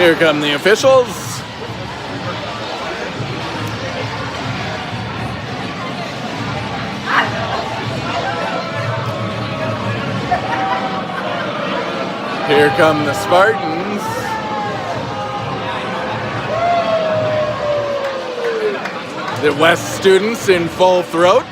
Here come the officials. Here come the Spartans. The West students in full throat.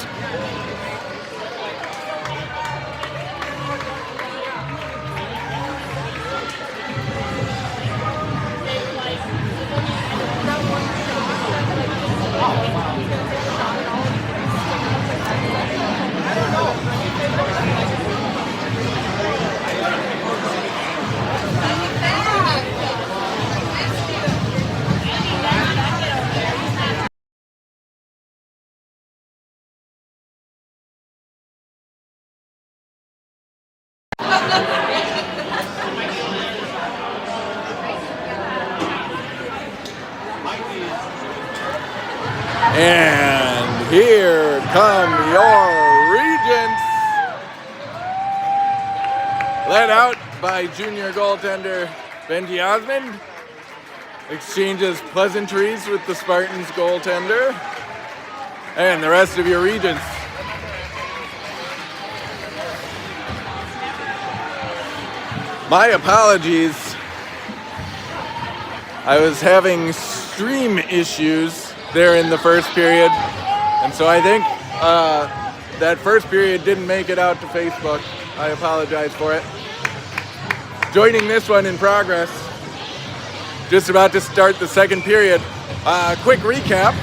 And here come your Regents, led out by junior goaltender Benji Osmond. Exchanges pleasantries with the Spartans goaltender and the rest of your Regents. My apologies. I was having stream issues there in the first period, and so I think that first period didn't make it out to Facebook. I apologize for it. Joining this one in progress, just about to start the second period. Quick recap,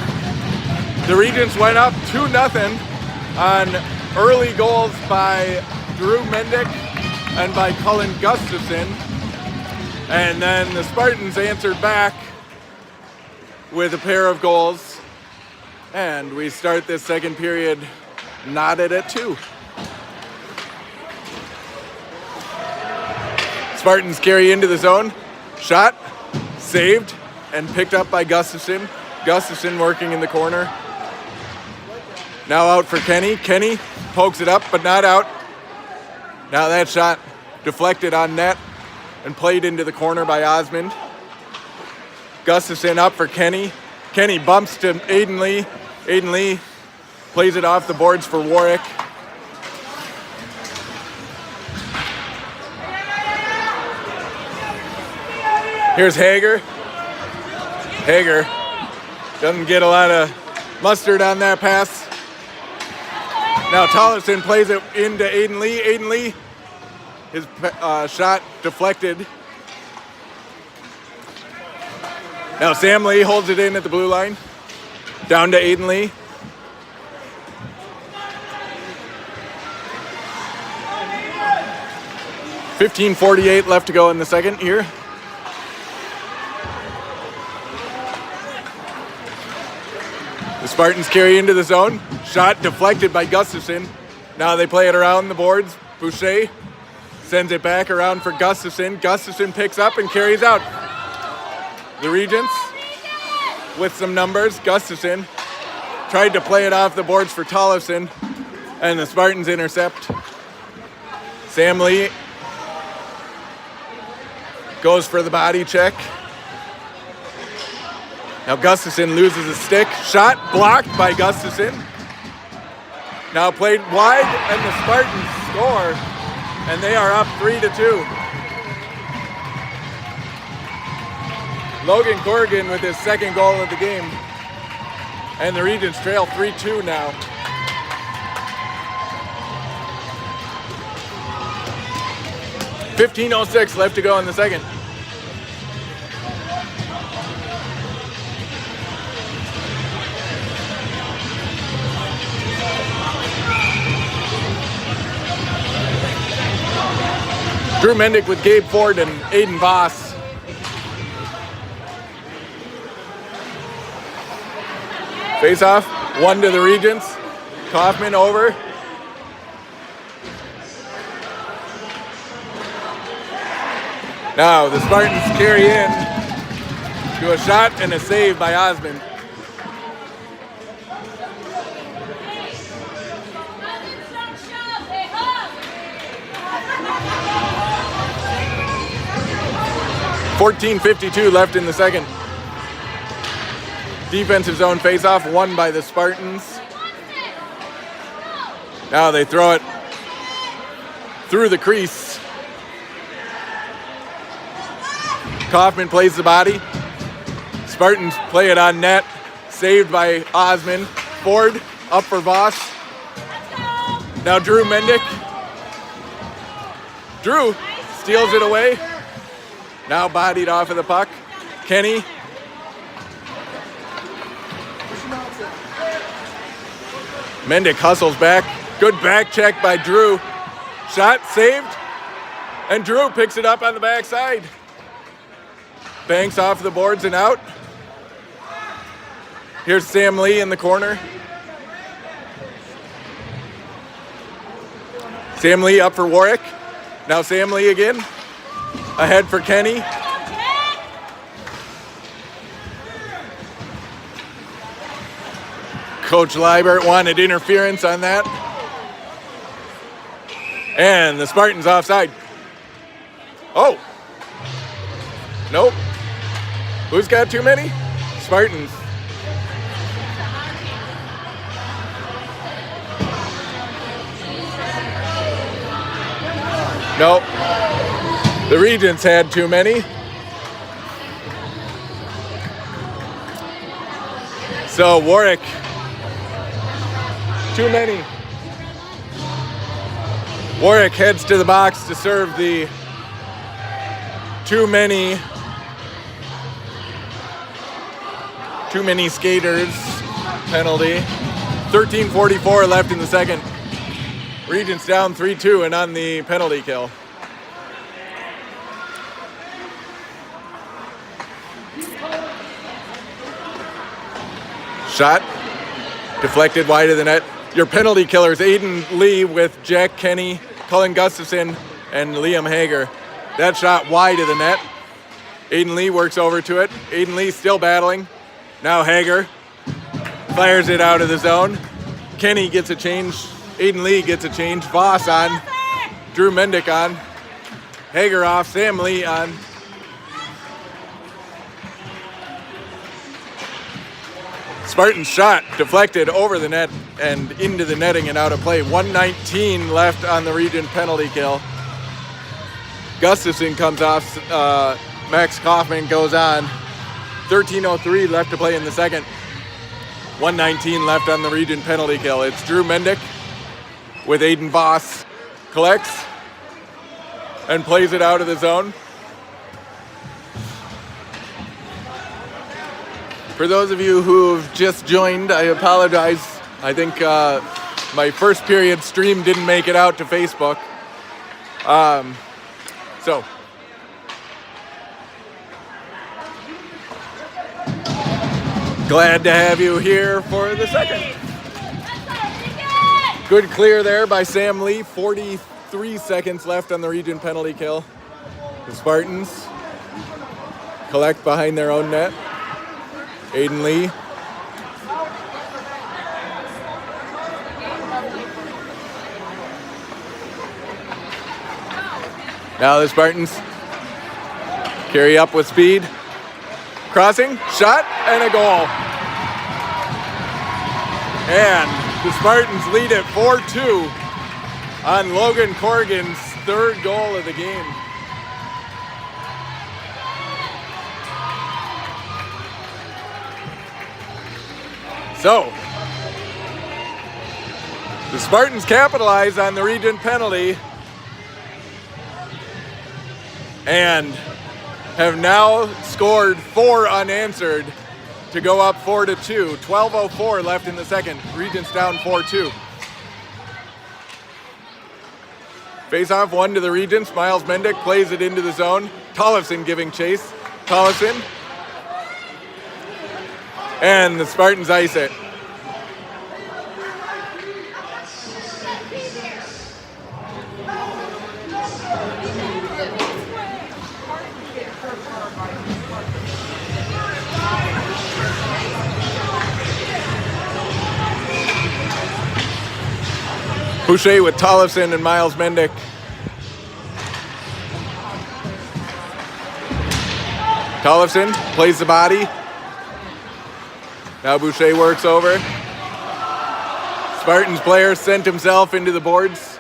the Regents went up 2-0 on early goals by Drew Mendick and by Cullen Gustafson, and then the Spartans answered back with a pair of goals, and we start this second period knotted at 2. Spartans carry into the zone, shot, saved, and picked up by Gustafson. Gustafson working in the corner. Now out for Kenny. Kenny pokes it up, but not out. Now that shot deflected on net and played into the corner by Osmond. Gustafson up for Kenny. Kenny bumps to Aiden Lee. Aiden Lee plays it off the boards for Warwick. Here's Hager. Hager doesn't get a lot of mustard on that pass. Now Tollefson plays it into Aiden Lee. Aiden Lee, his shot deflected. Now Sam Lee holds it in at the blue line. Down to Aiden Lee. .15:48 left to go in the second here. The Spartans carry into the zone. Shot deflected by Gustafson. Now they play it around the boards. Boucher sends it back around for Gustafson. Gustafson picks up and carries out. The Regents with some numbers. Gustafson tried to play it off the boards for Tollefson, and the Spartans intercept. Sam Lee goes for the body check. Now Gustafson loses a stick. Shot blocked by Gustafson. Now played wide, and the Spartans score, and they are up 3-2. Logan Corrigan with his second goal of the game. And the Regents trail 3-2 now. .15:06 left to go in the second. Drew Mendick with Gabe Ford and Aiden Voss. Face off, 1 to the Regents. Kaufman over. Now the Spartans carry in to a shot and a save by Osmond. 14:52 left in the second. Defensive zone faceoff won by the Spartans. Now they throw it through the crease. Kaufman plays the body. Spartans play it on net. Saved by Osman. Ford up for Voss. Now Drew Mendick. Drew steals it away. Now bodied off of the puck. Kenny. Mendick hustles back. Good back check by Drew. Shot saved. And Drew picks it up on the backside. Banks off the boards and out. Here's Sam Lee in the corner. Sam Lee up for Warwick. Now Sam Lee again. Ahead for Kenny. Coach Liebert wanted interference on that. And the Spartans offside. Oh. Nope. Who's got too many? Spartans. Nope. The Regents had too many. So Warwick, too many. Warwick heads to the box to serve the too many skaters penalty. 13:44 left in the second. Regents down 3-2 and on the penalty kill. Shot deflected wide of the net. Your penalty killers, Aiden Lee with Jack Kenny, Cullen Gustafson, and Liam Hager. That shot wide of the net. Aiden Lee works over to it. Aiden Lee still battling. Now Hager fires it out of the zone. Kenny gets a change. Aiden Lee gets a change. Voss on. Drew Mendick on. Hager off. Sam Lee on. Spartans shot deflected over the net and into the netting and out of play. 1:19 left on the Regent penalty kill. Gustafson comes off. Max Kaufman goes on. 13:03 left to play in the second. 1:19 left on the Regent penalty kill. It's Drew Mendick with Aiden Voss. Collects and plays it out of the zone. For those of you who've just joined, I apologize. I think my first period stream didn't make it out to Facebook. So glad to have you here for the second. Good clear there by Sam Lee. 43 seconds left on the Regent penalty kill. The Spartans collect behind their own net. Aiden Lee. Now the Spartans carry up with speed. Crossing, shot, and a goal. And the Spartans lead at 4-2 on Logan Corrigan's third goal of the game. So, the Spartans capitalize on the Regent penalty and have now scored 4 unanswered to go up 4-2. 12:04 left in the second. Regents down 4-2. Face-off 1 to the Regents. Miles Mendick plays it into the zone. Tollefson giving chase. Tollefson. And the Spartans ice it. Boucher with Tollefson and Miles Mendick. Tollefson plays the body. Now Boucher works over. Spartans player sent himself into the boards.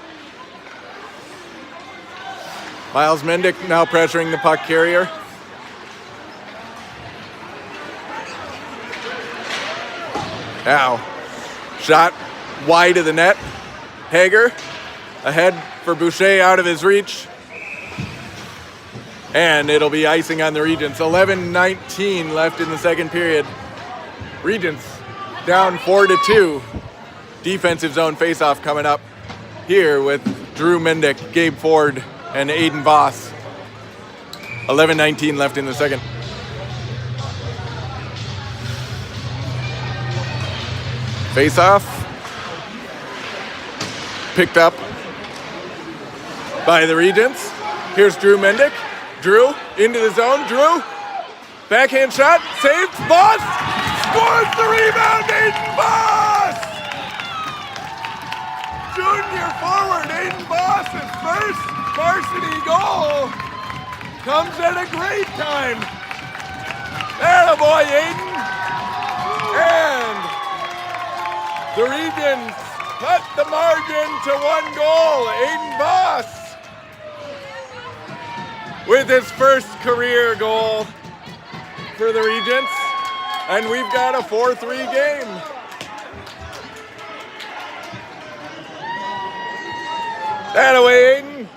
Miles Mendick now pressuring the puck carrier. Now, shot wide of the net. Hager ahead for Boucher, out of his reach. And it'll be icing on the Regents. 11:19 left in the second period. Regents down 4-2. Defensive zone faceoff coming up here with Drew Mendick, Gabe Ford, and Aiden Voss. 11:19 left in the second. Faceoff. Picked up by the Regents. Here's Drew Mendick. Drew into the zone. Drew. Backhand shot. Saved. Voss. Scores the rebound. Aiden Voss. Junior forward Aiden Voss' first varsity goal comes at a great time. Attaboy, Aiden. And the Regents cut the margin to 1 goal. Aiden Voss with his first career goal for the Regents. And we've got a 4-3 game. Attaboy, Aiden.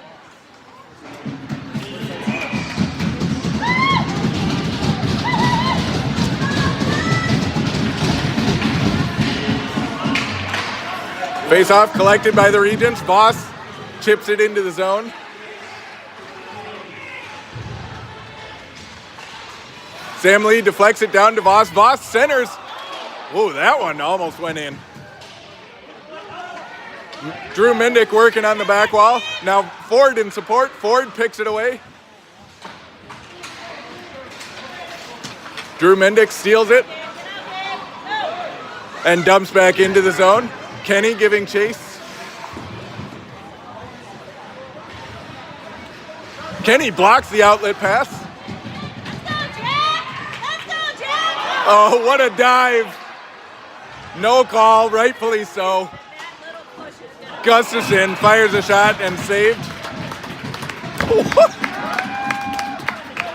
Face-off collected by the Regents. Voss chips it into the zone. Sam Lee deflects it down to Voss. Voss centers. Whoa, that one almost went in. Drew Mendick working on the back wall. Now Ford in support. Ford picks it away. Drew Mendick steals it and dumps back into the zone. Kenny giving chase. Kenny blocks the outlet pass. Oh, what a dive. No call, rightfully so. Gustafson fires a shot and saved.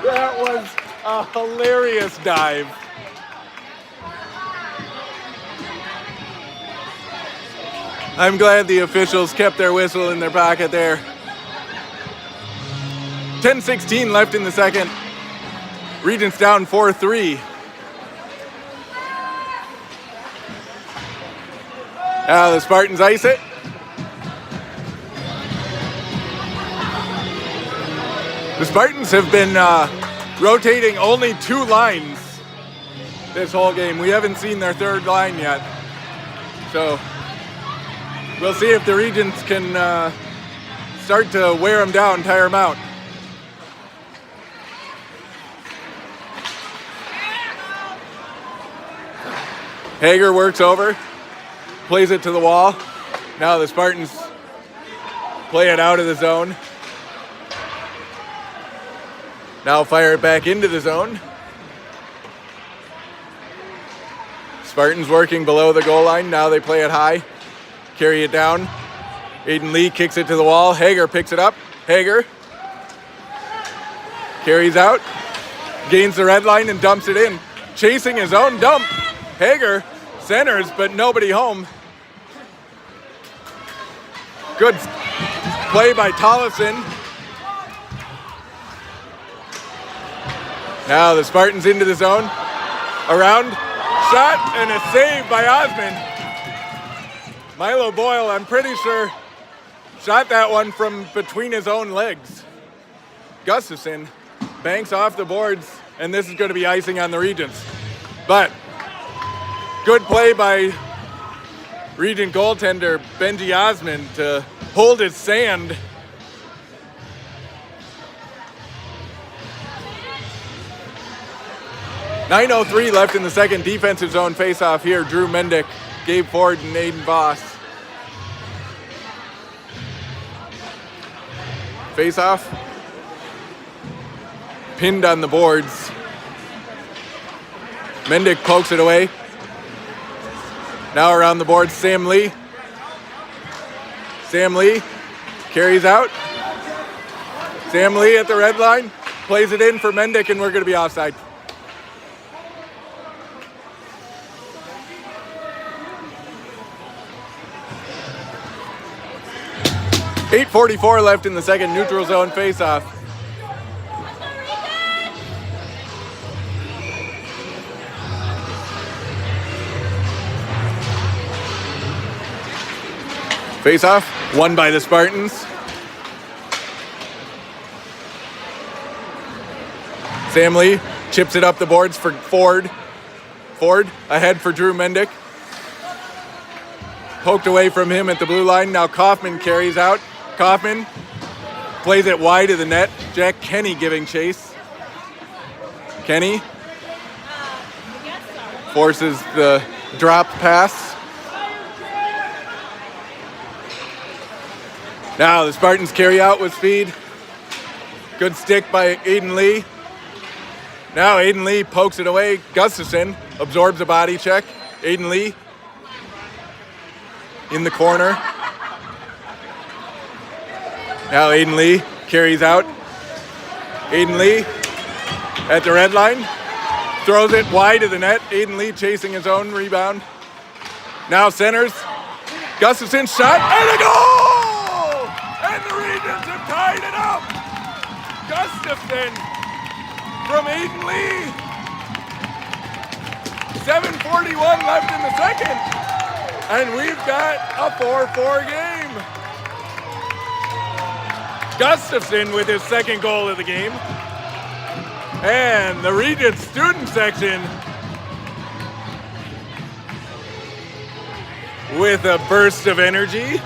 That was a hilarious dive. I'm glad the officials kept their whistle in their pocket there. 10:16 left in the second. Regents down 4-3. Now the Spartans ice it. The Spartans have been rotating only 2 lines this whole game. We haven't seen their third line yet. So we'll see if the Regents can start to wear them down, tire them out. Hager works over, plays it to the wall. Now the Spartans play it out of the zone. Now fire it back into the zone. Spartans working below the goal line. Now they play it high. Carry it down. Aiden Lee kicks it to the wall. Hager picks it up. Hager carries out. Gains the red line and dumps it in. Chasing his own dump. Hager centers, but nobody home. Good play by Tollefson. Now the Spartans into the zone. Around. Shot and a save by Osmond. Milo Boyle, I'm pretty sure, shot that one from between his own legs. Gustafson banks off the boards, and this is going to be icing on the Regents. But good play by Regent goaltender Benji Osmond to hold his sand. .903 left in the second. Defensive zone face-off here. Drew Mendick, Gabe Ford, and Aiden Voss. Face-off. Pinned on the boards Mendick pokes it away. Now around the board, Sam Lee. Sam Lee carries out. Sam Lee at the red line, plays it in for Mendick, and we're going to be offside. .8:44 left in the second, neutral zone faceoff. Faceoff, won by the Spartans. Sam Lee chips it up the boards for Ford. Ford ahead for Drew Mendick. Poked away from him at the blue line. Now Kaufman carries out. Kaufman plays it wide of the net. Jack Kenny giving chase. Kenny forces the drop pass. Now the Spartans carry out with speed. Good stick by Aiden Lee. Now Aiden Lee pokes it away. Gustafson absorbs a body check. Aiden Lee in the corner. Now Aiden Lee carries out. Aiden Lee at the red line. Throws it wide of the net. Aiden Lee chasing his own rebound. Now centers. Gustafson shot and a goal! And the Regents have tied it up. Gustafson from Aiden Lee. 7:41 left in the second. And we've got a 4-4 game. Gustafson with his second goal of the game. And the Regents student section with a burst of energy.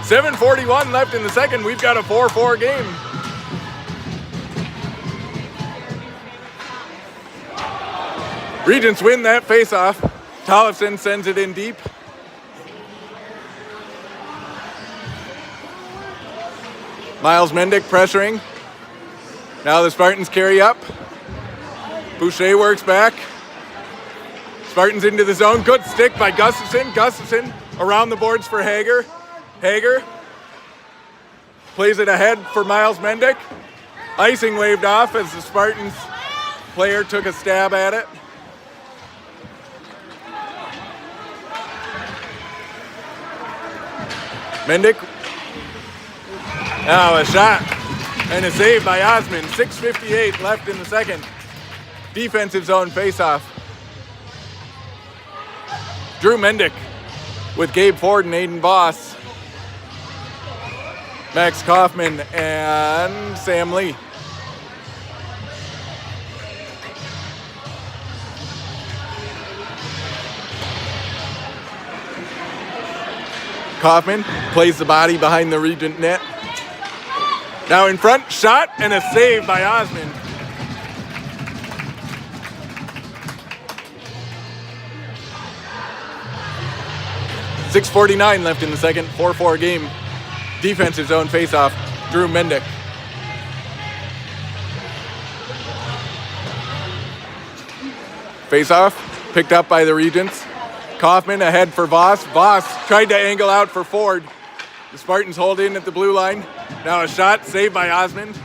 7:41 left in the second. We've got a 4-4 game. Regents win that faceoff. Tollefson sends it in deep. Miles Mendick pressuring. Now the Spartans carry up. Boucher works back. Spartans into the zone. Good stick by Gustafson. Gustafson around the boards for Hager. Hager plays it ahead for Miles Mendick. Icing waved off as the Spartans player took a stab at it. Mendick. Now a shot and a save by Osmond. 6:58 left in the second. Defensive zone faceoff. Drew Mendick with Gabe Ford and Aiden Voss. Max Kaufman and Sam Lee. Kaufman plays the body behind the Regent net. Now in front, shot and a save by Osmond. .6:49 left in the second, 4-4 game. Defensive zone faceoff, Drew Mendick. Faceoff, picked up by the Regents. Kaufman ahead for Voss. Voss tried to angle out for Ford. The Spartans hold in at the blue line. Now a shot, saved by Osmond.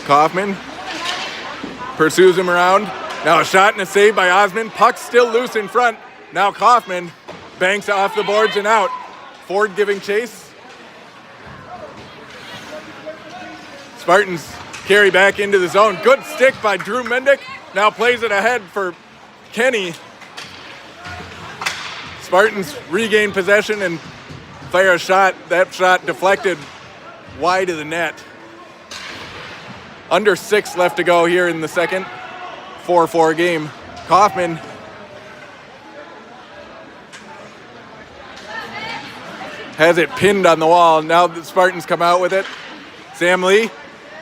Kaufman pursues him around. Now a shot and a save by Osmond. Puck still loose in front. Now Kaufman banks off the boards and out. Ford giving chase. Spartans carry back into the zone. Good stick by Drew Mendick. Now plays it ahead for Kenny. Spartans regain possession and fire a shot. That shot deflected wide of the net. Under 6 left to go here in the second. 4-4 game. Kaufman has it pinned on the wall. Now the Spartans come out with it. Sam Lee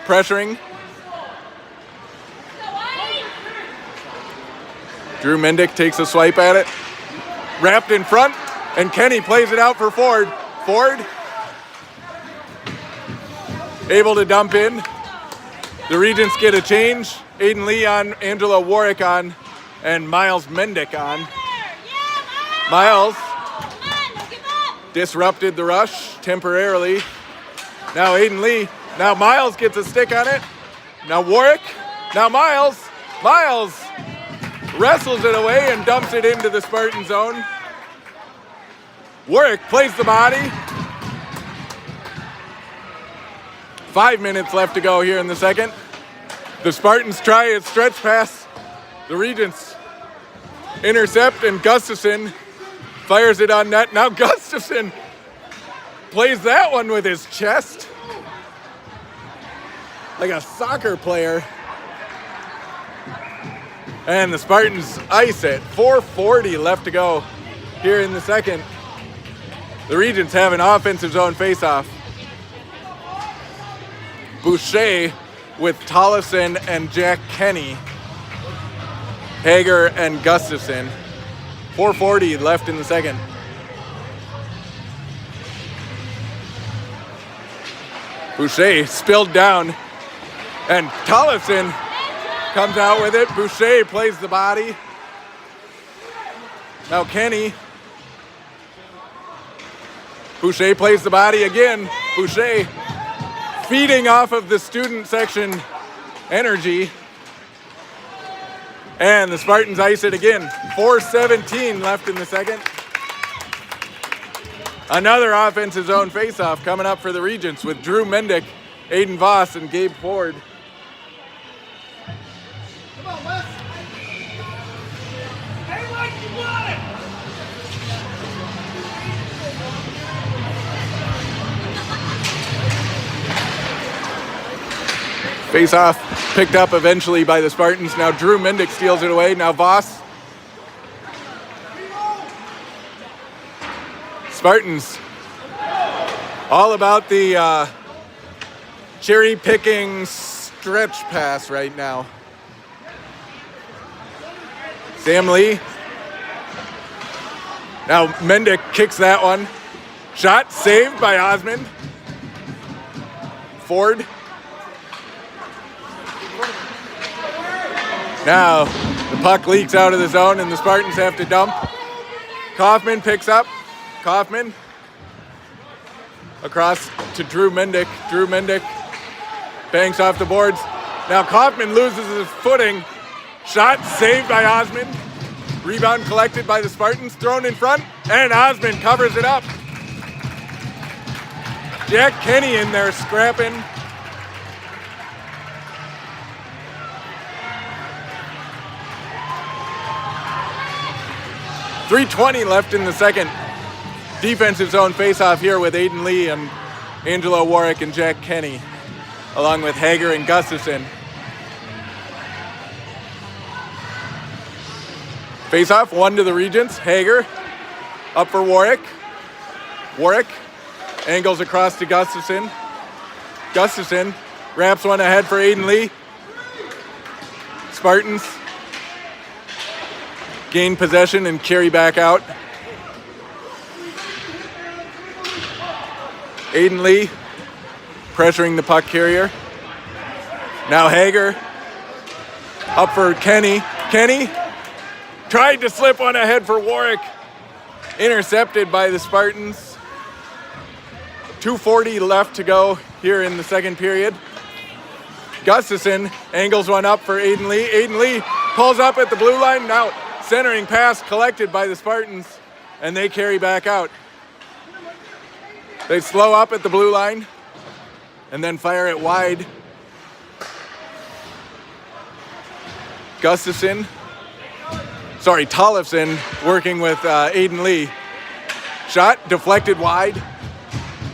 pressuring. Drew Mendick takes a swipe at it. Wrapped in front, and Kenny plays it out for Ford. Ford able to dump in. The Regents get a change. Aiden Lee on, Angela Warwick on, and Miles Mendick on. Miles disrupted the rush temporarily. Now Aiden Lee. Now Miles gets a stick on it. Now Warwick. Now Miles. Miles wrestles it away and dumps it into the Spartan zone. Warwick plays the body. 5 minutes left to go here in the second. The Spartans try a stretch pass. The Regents intercept, and Gustafson fires it on net. Now Gustafson plays that one with his chest like a soccer player. And the Spartans ice it. 4:40 left to go here in the second. The Regents have an offensive zone faceoff. Boucher with Tollefson and Jack Kenny. Hager and Gustafson. 4:40 left in the second. Boucher spilled down, and Tollefson comes out with it. Boucher plays the body. Now Kenny. Boucher plays the body again. Boucher feeding off of the student section energy. And the Spartans ice it again. 4:17 left in the second. Another offensive zone faceoff coming up for the Regents with Drew Mendick, Aiden Voss, and Gabe Ford. Come on, Wes. Hey, Mike, you got it. Face-off picked up eventually by the Spartans. Now Drew Mendick steals it away. Now Voss. Spartans all about the cherry-picking stretch pass right now. Sam Lee. Now Mendick kicks that one. Shot saved by Osmond. Ford. Now, the puck leaks out of the zone and the Spartans have to dump. Kaufman picks up. Kaufman across to Drew Mendick. Drew Mendick banks off the boards. Now Kaufman loses his footing. Shot saved by Osmond. Rebound collected by the Spartans. Thrown in front, and Osmond covers it up. Jack Kenny in there scrapping. .320 left in the second. Defensive zone faceoff here with Aiden Lee and Angelo Warwick and Jack Kenny, along with Hager and Gustafson. Faceoff, one to the Regents. Hager up for Warwick. Warwick angles across to Gustafson. Gustafson wraps one ahead for Aiden Lee. Spartans gain possession and carry back out. Aiden Lee pressuring the puck carrier. Now Hager up for Kenny. Kenny tried to slip one ahead for Warwick. Intercepted by the Spartans. 2:40 left to go here in the second period. Gustafson angles one up for Aiden Lee. Aiden Lee pulls up at the blue line. Now centering pass collected by the Spartans, and they carry back out. They slow up at the blue line and then fire it wide. Tollefson working with Aiden Lee. Shot deflected wide.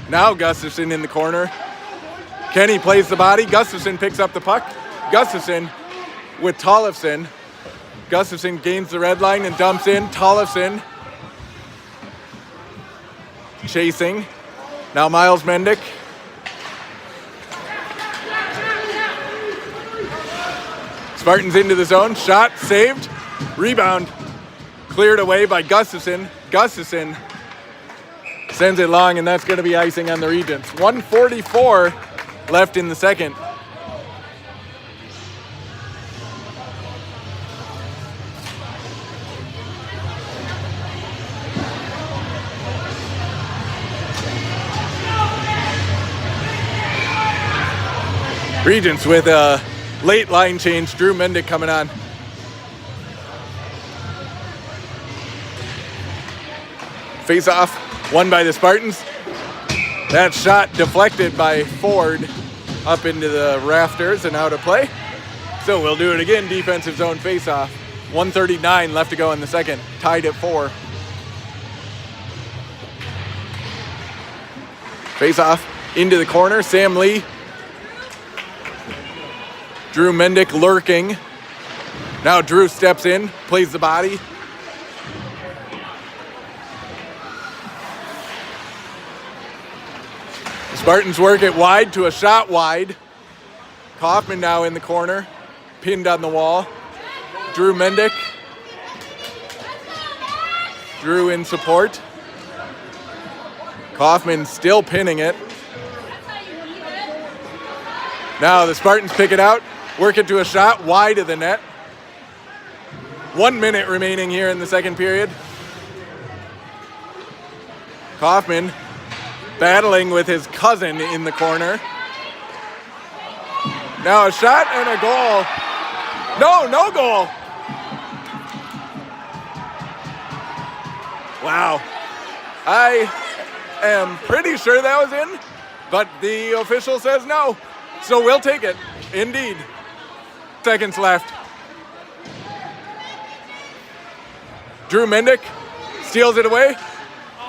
Now Gustafson in the corner. Kenny plays the body. Gustafson picks up the puck. Gustafson with Tollefson. Gustafson gains the red line and dumps in. Tollefson chasing. Now Miles Mendick. Spartans into the zone. Shot saved. Rebound cleared away by Gustafson. Gustafson sends it long, and that's going to be icing on the Regents. 1:44 left in the second. Regents with a late line change. Drew Mendick coming on. Face off, won by the Spartans. That shot deflected by Ford up into the rafters and out of play. So we'll do it again, defensive zone face off. 1:39 left to go in the second, tied at 4. Face off into the corner, Sam Lee. Drew Mendick lurking. Now Drew steps in, plays the body. The Spartans work it wide to a shot wide. Kaufman now in the corner, pinned on the wall. Drew Mendick. Drew in support. Kaufman still pinning it. Now the Spartans pick it out, work it to a shot wide of the net. 1 minute remaining here in the second period. Kaufman battling with his cousin in the corner. Now a shot and a goal. No goal. Wow. I am pretty sure that was in, but the official says no. So we'll take it, indeed. Seconds left. Drew Mendick steals it away.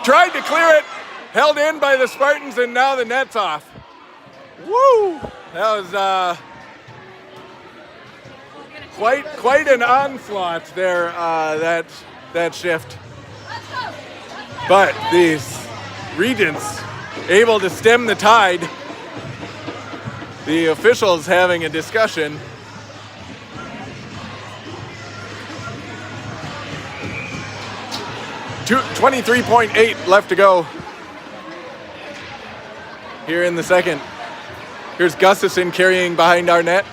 Tried to clear it, held in by the Spartans, and now the net's off. Woo! That was quite an onslaught there, that shift. But these Regents able to stem the tide. The officials having a discussion. $23.8 left to go here in the second. Here's Gustafson carrying behind our net.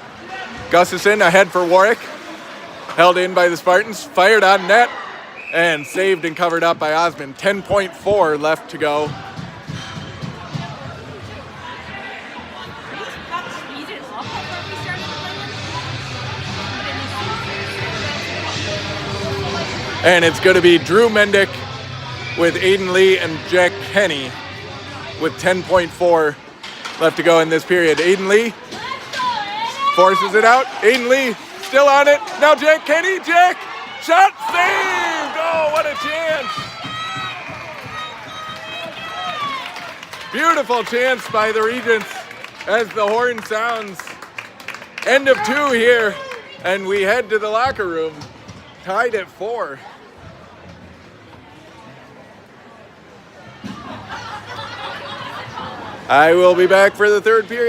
Gustafson ahead for Warwick. Held in by the Spartans. Fired on net and saved and covered up by Osmond. 10.4 left to go. And it's going to be Drew Mendick with Aiden Lee and Jack Kenny with 10.4 left to go in this period. Aiden Lee forces it out. Aiden Lee still on it. Now Jack Kenny. Jack, shot saved. Oh, what a chance. Beautiful chance by the Regents as the horn sounds. End of 2 here, and we head to the locker room. Tied at 4. I will be back for the third period.